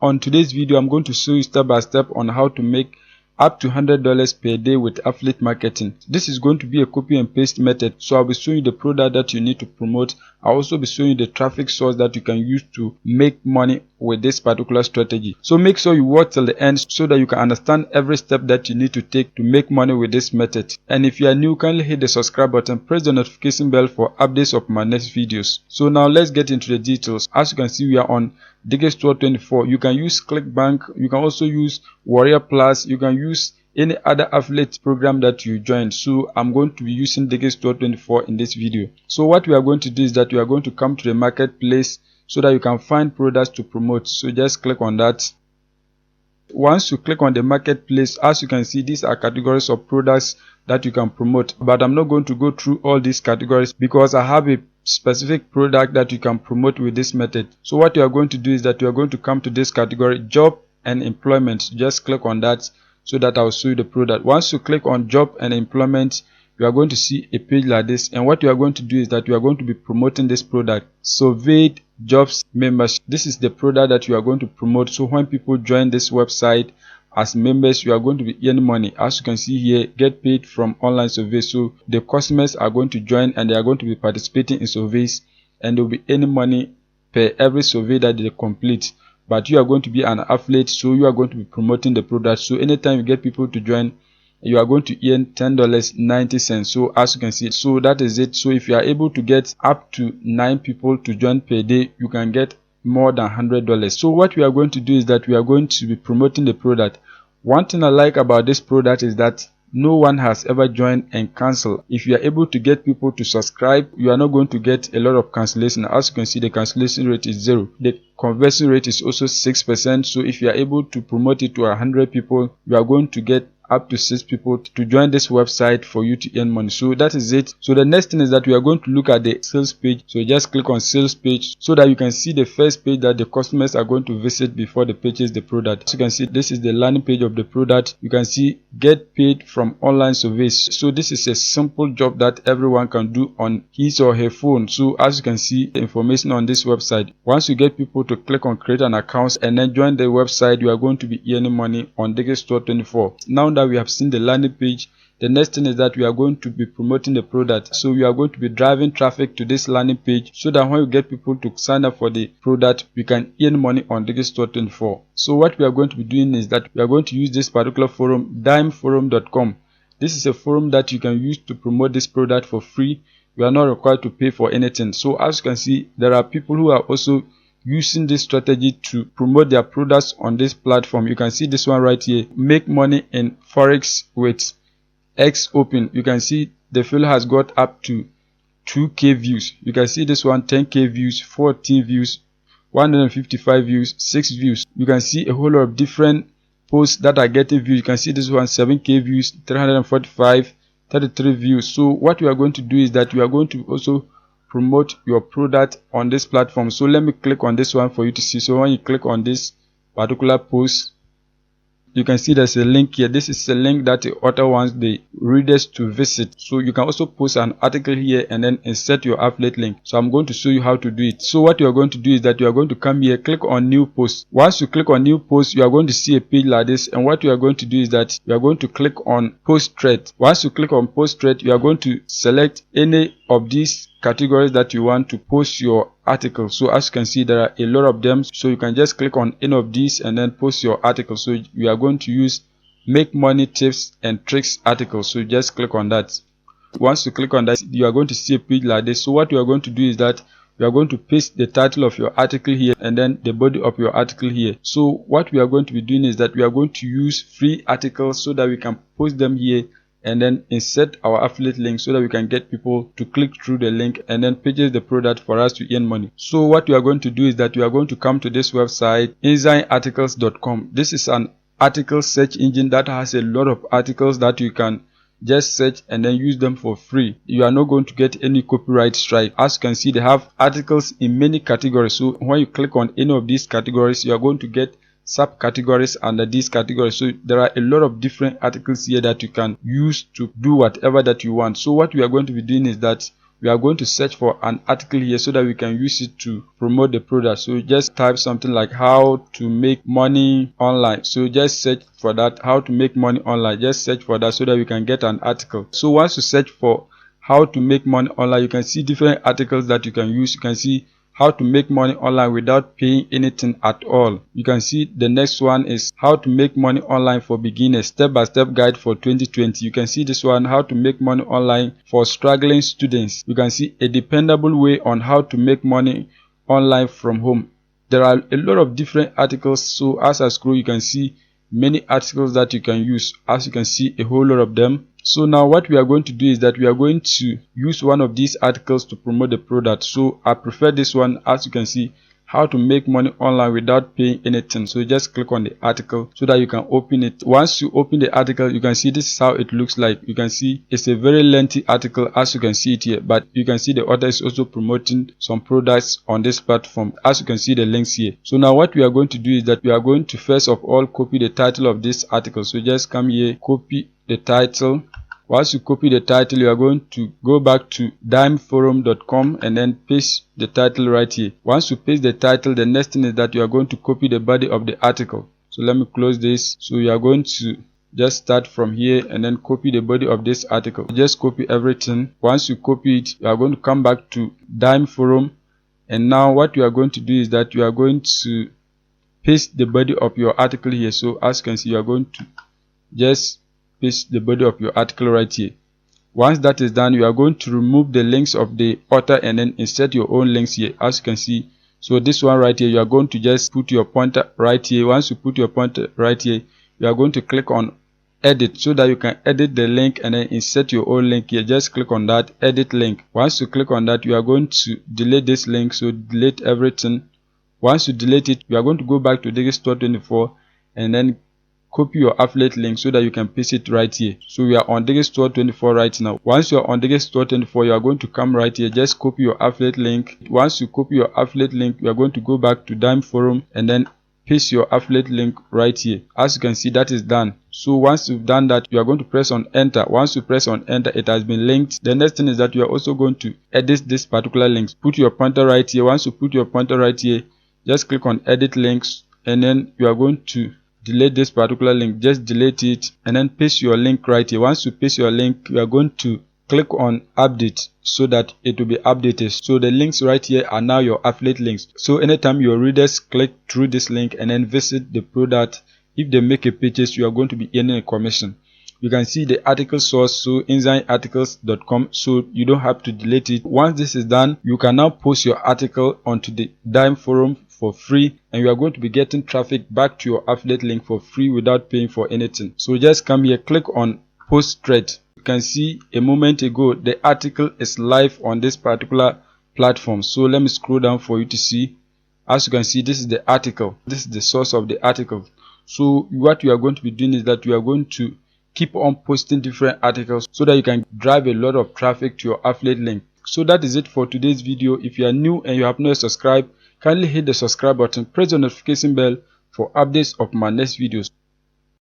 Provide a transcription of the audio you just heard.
On today's video, I'm going to show you step by step on how to make up to $100 per day with affiliate marketing. This is going to be a copy and paste method, so I'll be showing you the product that you need to promote. I'll also be showing you the traffic source that you can use to make money with this particular strategy. So make sure you watch till the end so that you can understand every step that you need to take to make money with this method. And if you are new, kindly hit the subscribe button, press the notification bell for updates of my next videos. So now let's get into the details. As you can see, we are on Digestore24. You can use ClickBank, you can also use Warrior Plus, you can use any other affiliate program that you join. So I'm going to be using Digestore24 in this video. So what we are going to do is that we are going to come to the marketplace so that you can find products to promote. So just click on that. Once you click on the marketplace, as you can see, these are categories of products that you can promote, but I'm not going to go through all these categories because I have a specific product that you can promote with this method. So what you are going to do is that you are going to come to this category, job and employment. Just click on that so that I'll show you the product. Once you click on job and employment, you are going to see a page like this, and what you are going to do is that you are going to be promoting this product, Surveyed Jobs Members. This is the product that you are going to promote. So when people join this website as members, you are going to be earning money. As you can see here, get paid from online surveys. So the customers are going to join and they are going to be participating in surveys, and they'll be earning money per every survey that they complete. But you are going to be an affiliate, so you are going to be promoting the product. So anytime you get people to join, you are going to earn $10.90. So as you can see, so that is it. So if you are able to get up to 9 people to join per day, you can get more than $100. So what we are going to do is that we are going to be promoting the product. One thing I like about this product is that no one has ever joined and cancelled. If you are able to get people to subscribe, you are not going to get a lot of cancellation. As you can see, the cancellation rate is 0. The conversion rate is also 6%. So if you are able to promote it to 100 people, you are going to get up to 6 people to join this website for you to earn money. So that is it. So the next thing is that we are going to look at the sales page. So just click on sales page so that you can see the first page that the customers are going to visit before they purchase the product. As you can see, this is the landing page of the product. You can see get paid from online surveys. So this is a simple job that everyone can do on his or her phone. So as you can see, the information on this website, once you get people to click on create an account and then join the website, you are going to be earning money on Digestore24. Now that we have seen the landing page, the next thing is that we are going to be promoting the product. So we are going to be driving traffic to this landing page so that when we get people to sign up for the product, we can earn money on Digestore24. So what we are going to be doing is that we are going to use this particular forum, dimeforum.com. This is a forum that you can use to promote this product for free. You are not required to pay for anything. So as you can see, there are people who are also using this strategy to promote their products on this platform. You can see this one right here, make money in forex with X Open. You can see the fellow has got up to 2k views. You can see this one 10k views, 14 views, 155 views, 6 views. You can see a whole lot of different posts that are getting views. You can see this one 7k views, 345, 33 views. So what we are going to do is that we are going to also promote your product on this platform. So let me click on this one for you to see. So when you click on this particular post, you can see there's a link here. This is a link that the author wants the readers to visit. So you can also post an article here and then insert your affiliate link. So I'm going to show you how to do it. So what you are going to do is that you are going to come here, click on new post. Once you click on new post, you are going to see a page like this, and what you are going to do is that you are going to click on post thread. Once you click on post thread, you are going to select any of these categories that you want to post your article. So as you can see, there are a lot of them, so you can just click on any of these and then post your article. So we are going to use make money tips and tricks article. So just click on that. Once you click on that, you are going to see a page like this. So what you are going to do is that you are going to paste the title of your article here and then the body of your article here. So what we are going to be doing is that we are going to use free articles so that we can post them here and then insert our affiliate link so that we can get people to click through the link and then purchase the product for us to earn money. So what you are going to do is that you are going to come to this website, ensignarticles.com. This is an article search engine that has a lot of articles that you can just search and then use them for free. You are not going to get any copyright strike. As you can see, they have articles in many categories. So when you click on any of these categories, you are going to get subcategories under these categories. So there are a lot of different articles here that you can use to do whatever that you want. So what we are going to be doing is that we are going to search for an article here so that we can use it to promote the product. So just type something like how to make money online. So just search for that, how to make money online. Just search for that so that we can get an article. So once you search for how to make money online, you can see different articles that you can use. You can see how to make money online without paying anything at all. You can see the next one is how to make money online for beginners, step-by-step guide for 2020. You can see this one, how to make money online for struggling students. You can see a dependable way on how to make money online from home. There are a lot of different articles, so as I scroll you can see many articles that you can use. As you can see, a whole lot of them. So now what we are going to do is that we are going to use one of these articles to promote the product. So I prefer this one. As you can see, how to make money online without paying anything. So just click on the article so that you can open it. Once you open the article, you can see this is how it looks like. You can see it's a very lengthy article, as you can see it here, but you can see the author is also promoting some products on this platform, as you can see the links here. So now what we are going to do is that we are going to first of all copy the title of this article. So just come here, copy the title. Once you copy the title, you are going to go back to dimeforum.com and then paste the title right here. Once you paste the title, the next thing is that you are going to copy the body of the article. So let me close this. So you are going to just start from here and then copy the body of this article. Just copy everything. Once you copy it, you are going to come back to Dimeforum, and now what you are going to do is that you are going to paste the body of your article here. So as you can see, you are going to just paste the body of your article right here. Once that is done, you are going to remove the links of the author and then insert your own links here, as you can see. So this one right here, you are going to just put your pointer right here. Once you put your pointer right here, you are going to click on edit so that you can edit the link and then insert your own link here. Just click on that, edit link. Once you click on that, you are going to delete this link. So delete everything. Once you delete it, you are going to go back to Digistore24 and then copy your affiliate link so that you can paste it right here. So we are on Digistore24 right now. Once you are on Digistore24, you are going to come right here, just copy your affiliate link. Once you copy your affiliate link, you are going to go back to Dimeforum and then paste your affiliate link right here. As you can see, that is done. So once you've done that, you are going to press on enter. Once you press on enter, it has been linked. The next thing is that you are also going to edit this particular link. Put your pointer right here. Once you put your pointer right here, just click on edit links and then you are going to delete this particular link. Just delete it and then paste your link right here. Once you paste your link, you are going to click on update so that it will be updated. So the links right here are now your affiliate links. So anytime your readers click through this link and then visit the product, if they make a purchase, you are going to be earning a commission. You can see the article source, so enzymearticles.com, so you don't have to delete it. Once this is done, you can now post your article onto the Dimeforum for free, and you are going to be getting traffic back to your affiliate link for free without paying for anything. So just come here, click on post thread. You can see a moment ago the article is live on this particular platform. So let me scroll down for you to see. As you can see, this is the article. This is the source of the article. So what you are going to be doing is that you are going to keep on posting different articles so that you can drive a lot of traffic to your affiliate link. So that is it for today's video. If you are new and you have not subscribed, kindly hit the subscribe button, press the notification bell for updates of my next videos.